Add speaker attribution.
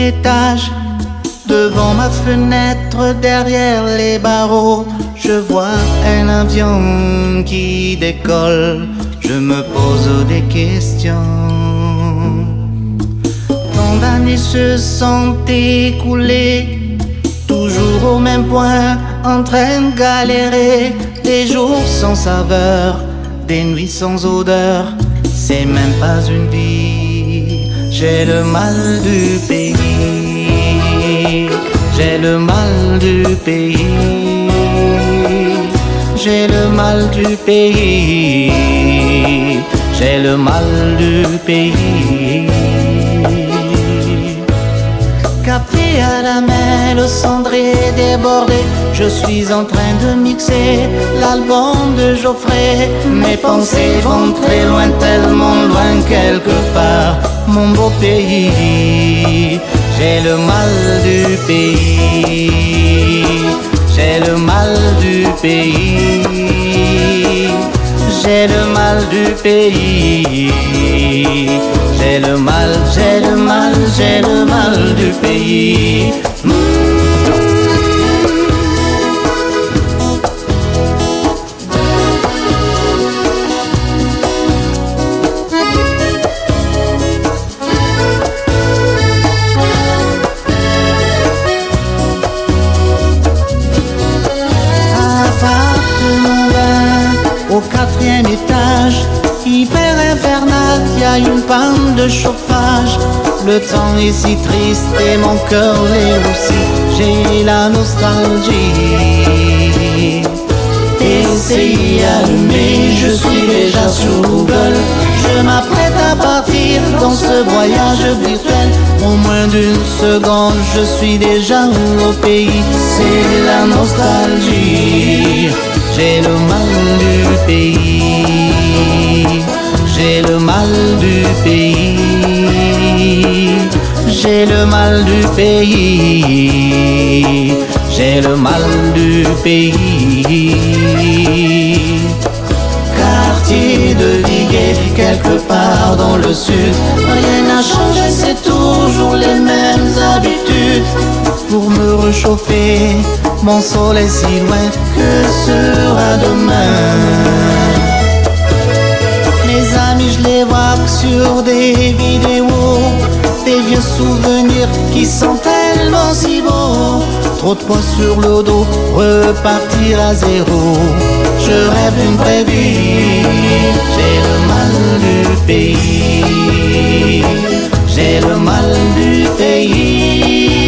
Speaker 1: étage. Devant ma fenêtre, derrière les barreaux, je vois un avion qui décolle. Je me pose des questions. Tant d'années se sont écoulées, toujours au même point, en train de galérer. Des jours sans saveur, des nuits sans odeur, c'est même pas une vie. J'ai le mal du pays, j'ai le mal du pays, j'ai le mal du pays, j'ai le mal du pays. Café à la main, le cendrier débordé, je suis en train de mixer l'album de Geoffrey. Mes pensées vont très loin, tellement loin quelque part, mon beau pays. J'ai le mal du pays, j'ai le mal du pays, j'ai le mal du pays, j'ai le mal, j'ai le mal, j'ai le mal du pays. Au 4e étage, hiver infernal, y a une panne de chauffage. Le temps est si triste et mon cœur l'est aussi. J'ai la nostalgie. Essayez allumé, je suis déjà sous Google. Je m'apprête à partir dans ce voyage virtuel. En moins d'une seconde, je suis déjà au pays. C'est la nostalgie. J'ai le mal du pays, j'ai le mal du pays, j'ai le mal du pays, j'ai le mal du pays. Quartier de Viguet, quelque part dans le sud, rien n'a changé, c'est toujours les mêmes habitudes. Pour me réchauffer, mon soleil si loin, que sera demain? Les amis, je les vois sur des vidéos, des vieux souvenirs qui sont tellement si beaux. Trop de poids sur le dos, repartir à zéro. Je rêve d'une vraie vie. J'ai le mal du pays, j'ai le mal du pays,